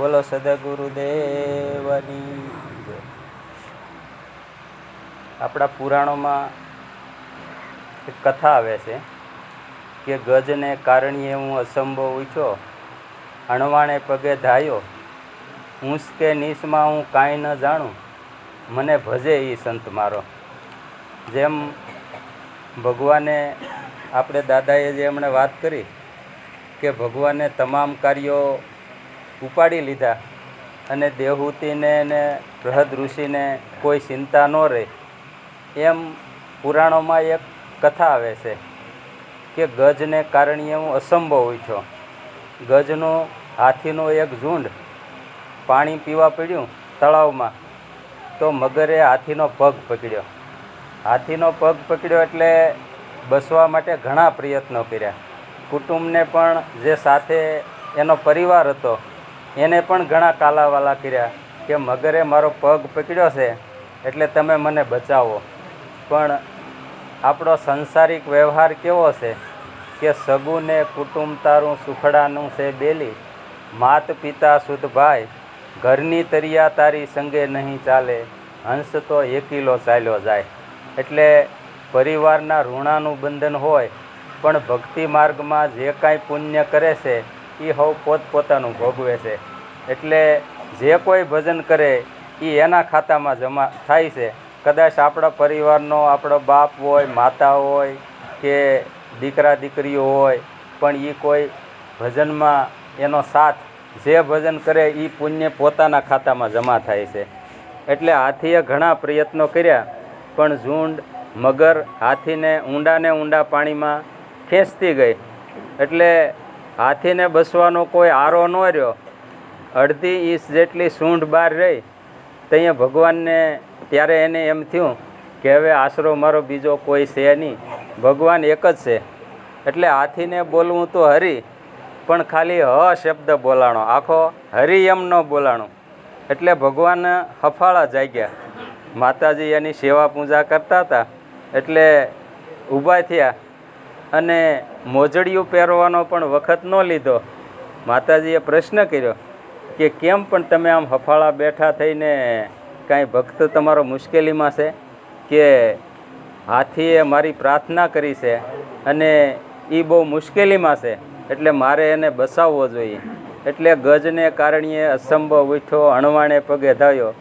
બોલો સદગુરુદેવની જય. આપણા પુરાણોમાં એક કથા આવે છે કે ગજને કારણીએ હું અસંભવ ઉઠ્યો, અણવાણે પગે ધાયો, ઊંસ કે નીસમાં હું કાંઈ ન જાણું, મને ભજે એ સંત મારો. જેમ ભગવાને, આપણે દાદાએ જે એમણે વાત કરી કે ભગવાને તમામ કાર્યો ઉપાડી લીધા અને દેવહૂતિને ને બૃહદ ઋષિને કોઈ ચિંતા ન રહે, એમ પુરાણોમાં એક કથા આવે છે કે ગજને કારણે હું અસંભવ ઉઠ્યો. ગજનું હાથીનું એક ઝુંડ પાણી પીવા પડ્યું તળાવમાં, તો મગરે હાથીનો પગ પકડ્યો. હાથીનો પગ પકડ્યો એટલે બસવા માટે ઘણા પ્રયત્નો કર્યા. કુટુંબને પણ, જે સાથે એનો પરિવાર હતો એને પણ ઘણા કાલાવાલા કર્યા કે મગરે મારો પગ પકડ્યો છે એટલે તમે મને બચાવો. પણ આપણો સંસારિક વ્યવહાર કેવો છે કે સગુને કુટુંબ તારું સુખડાનું છે બેલી, માત પિતા શુદ્ધ ભાઈ, ઘરની તરિયા તારી સંગે નહીં ચાલે, હંસ તો એકીલો ચાલ્યો જાય. એટલે પરિવારના ઋણાનું બંધન હોય, પણ ભક્તિ માર્ગમાં જે કાંઈ પુણ્ય કરે છે એ સૌ પોતપોતાનું ભોગવે છે. એટલે જે કોઈ ભજન કરે એ એના ખાતામાં જમા થાય છે. કદાચ આપણા પરિવારનો, આપણો બાપ હોય, માતા હોય કે દીકરા દીકરીઓ હોય, પણ એ કોઈ ભજનમાં એનો સાથ, જે ભજન કરે એ પુણ્ય પોતાના ખાતામાં જમા થાય છે. એટલે હાથીએ ઘણા પ્રયત્નો કર્યા, પણ ઝુંડ મગર હાથીને ઊંડાને ઊંડા પાણીમાં ખેંચતી ગઈ. એટલે હાથીને બસવાનો કોઈ આરો ન રહ્યો. અડધી ઇંચ જેટલી સૂંઢ બહાર રહી. ત્યાં ભગવાનને, ત્યારે એને એમ થયું કે હવે આશરો મારો બીજો કોઈ છે નહીં, ભગવાન એક જ છે. એટલે હાથીને બોલવું તો હરી, પણ ખાલી હ શબ્દ બોલાણો, આખો હરી એમ ન બોલાણું. એટલે ભગવાન હફાળા જાગ્યા. માતાજી એની સેવા પૂજા કરતા હતા એટલે ઊભા થયા અને મોજડિયું પહેરવાનો પણ વખત ન લીધો. માતાજીએ પ્રશ્ન કર્યો કે કેમ પણ તમે આમ હફાળા બેઠા થઈને, કાંઈ ભક્ત તમારો મુશ્કેલીમાં છે? કે હાથીએ મારી પ્રાર્થના કરી છે અને એ બહુ મુશ્કેલીમાં છે, એટલે મારે એને બચાવવો જોઈએ. એટલે ગજને કારણે અસંભવ ઉઠ્યો, અણવાણે પગે ધાયો.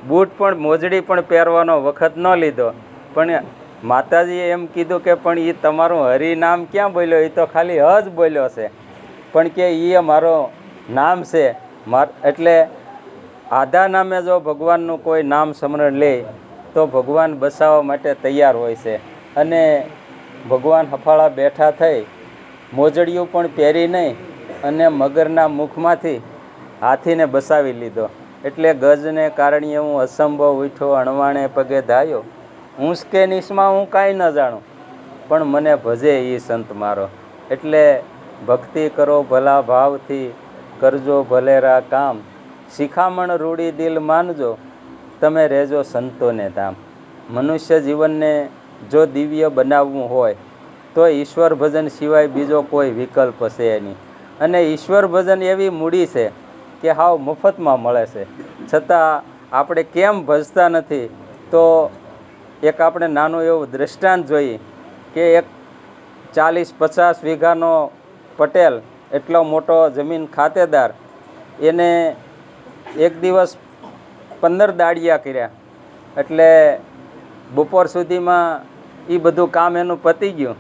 બૂટ પણ, મોજડી પણ પહેરવાનો વખત ન લીધો. પણ માતાજીએ એમ કીધું કે પણ એ તમારું હરિનામ ક્યાં બોલ્યો? એ તો ખાલી હ જ બોલ્યો છે, પણ કે એ મારો નામ છે. એટલે આધા નામે જો ભગવાનનું કોઈ નામ સ્મરણ લે તો ભગવાન બસાવવા માટે તૈયાર હોય છે. અને ભગવાન હફાળા બેઠા થઈ, મોજડિયું પણ પહેરી નહીં અને મગરના મુખમાંથી હાથીને બસાવી લીધો. એટલે ગજને કારણે હું અસંભવ ઉઠ્યો, અણવાણે પગે ધાયો, ઊંસ કે નીસમાં હું કાંઈ ન જાણું, પણ મને ભજે એ સંત મારો. એટલે ભક્તિ કરો ભલા ભાવથી, કરજો ભલેરા કામ, શિખામણ રૂડી દિલ માનજો, તમે રહેજો સંતોને ધામ. મનુષ્ય જીવનને જો દિવ્ય બનાવવું હોય તો ઈશ્વર ભજન સિવાય બીજો કોઈ વિકલ્પ છે નહીં. અને ઈશ્વર ભજન એવી મૂડી છે કે હાવ મફતમાં મળે છે, છતાં આપણે કેમ ભજતા નથી? તો એક આપણે નાનું એવું દૃષ્ટાંત જોઈએ કે એક 40-50 વીઘાનો પટેલ, એટલો મોટો જમીન ખાતેદાર, એને એક દિવસ 15 દાડિયા કર્યા. એટલે બપોર સુધીમાં એ બધું કામ એનું પતી ગયું.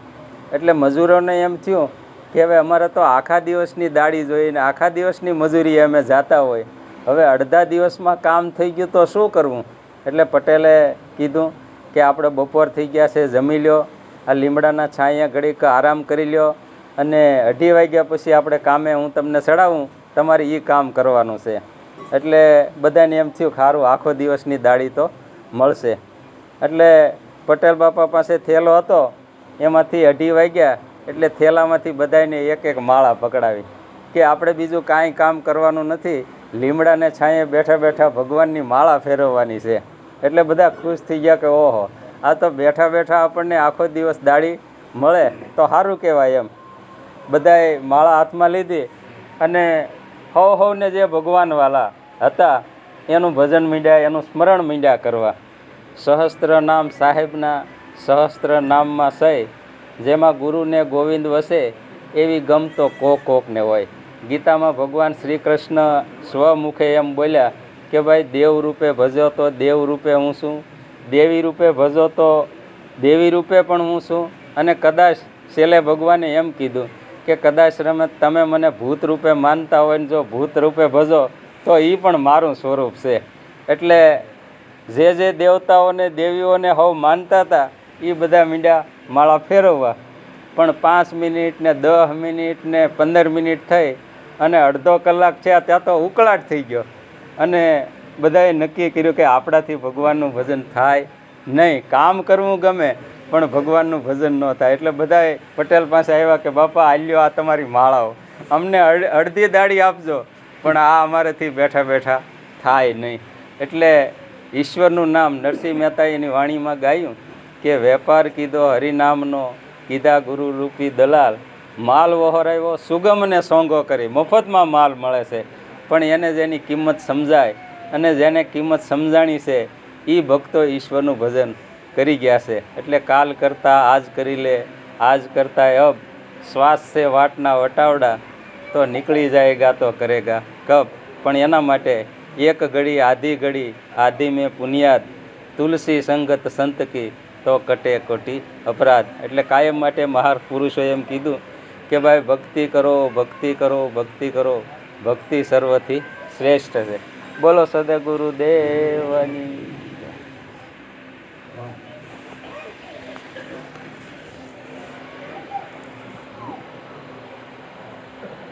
એટલે મજૂરોને એમ થયું કે હવે અમારે તો આખા દિવસની દાડી જોઈને, આખા દિવસની મજૂરી અમે જાતા હોય, હવે અડધા દિવસમાં કામ થઈ ગયું તો શું કરવું? એટલે પટેલે કીધું કે આપણે બપોર થઈ ગયા છે, જમી લ્યો, આ લીમડાના છાંયા ઘડીક આરામ કરી લ્યો, અને 2:30 વાગ્યા પછી આપણે કામે હું તમને ચડાવું, તમારે એ કામ કરવાનું છે. એટલે બધાને એમ થયું સારું, આખો દિવસની દાડી તો મળશે. એટલે પટેલ બાપા પાસે થેલો હતો, એમાંથી 2:30 વાગ્યા એટલે થેલામાંથી બધાને એક એક માળા પકડાવી કે આપણે બીજું કાંઈ કામ કરવાનું નથી, લીમડાને છાંયે બેઠા બેઠા ભગવાનની માળા ફેરવવાની છે. એટલે બધા ખુશ થઈ ગયા કે ઓહો, આ તો બેઠા બેઠા આપણને આખો દિવસ દાડી મળે તો સારું કહેવાય. એમ બધાએ માળા હાથમાં લીધી અને હવને જે ભગવાનવાલા હતા એનું ભજન મીંડ્યા, એનું સ્મરણ મીંડ્યા કરવા. સહસ્ત્ર નામ સાહેબના સહસ્ત્ર નામમાં સય, જેમાં ગુરુને ગોવિંદ વસે એવી ગમ તો કોકને હોય. ગીતામાં ભગવાન શ્રી કૃષ્ણ સ્વમુખે એમ બોલ્યા કે ભાઈ દેવ રૂપે ભજો તો દેવ રૂપે હું છું, દેવી રૂપે ભજો તો દેવી રૂપે પણ હું છું. અને કદાચ છેલ્લે ભગવાને એમ કીધું કે કદાચ તમે મને ભૂત રૂપે માનતા હોય ને જો ભૂત રૂપે ભજો તો એ પણ મારું સ્વરૂપ છે. એટલે જે દેવતાઓને દેવીઓને હવ માનતા હતા એ બધા મીંડ્યા માળા ફેરવવા. પણ 5 મિનિટ ને 10 મિનિટ ને 15 મિનિટ થઈ અને અડધો કલાક થયા ત્યાં તો ઉકળાટ થઈ ગયો. અને બધાએ નક્કી કર્યું કે આપણાથી ભગવાનનું ભજન થાય નહીં. કામ કરવું ગમે પણ ભગવાનનું ભજન ન થાય. એટલે બધાએ પટેલ પાસે આવ્યા કે બાપા આલ્યો આ તમારી માળાઓ, અમને અડધી દાડી આપજો, પણ આ અમારેથી બેઠા બેઠા થાય નહીં. એટલે ઈશ્વરનું નામ નરસિંહ મહેતાએ એની વાણીમાં ગાયું કે વેપાર કીધો હરિનામનો, કીધા ગુરુ રૂપી દલાલ, માલ વહોરાયો સુગમ ને સોંગો કરી. મફતમાં માલ મળે છે, પણ એને જેની કિંમત સમજાય અને જેને કિંમત સમજાણી છે એ ભક્તો ઈશ્વરનું ભજન કરી ગયા છે. એટલે કાલ કરતાં આજ કરી લે, આજ કરતાં અબ, શ્વાસ છે વાટના વટાવડા, તો નીકળી જાયગા તો કરેગા કબ. પણ એના માટે એક ઘડી આધી મેં પુનિયાદ, તુલસી સંગત સંત કી તો કટે કોટી અપરાધ. એટલે કાયમ માટે મહાપુરુષોએ એમ કીધું કે ભાઈ ભક્તિ કરો, ભક્તિ કરો, ભક્તિ કરો, ભક્તિ સર્વથી શ્રેષ્ઠ છે. બોલો સદગુરુદેવની.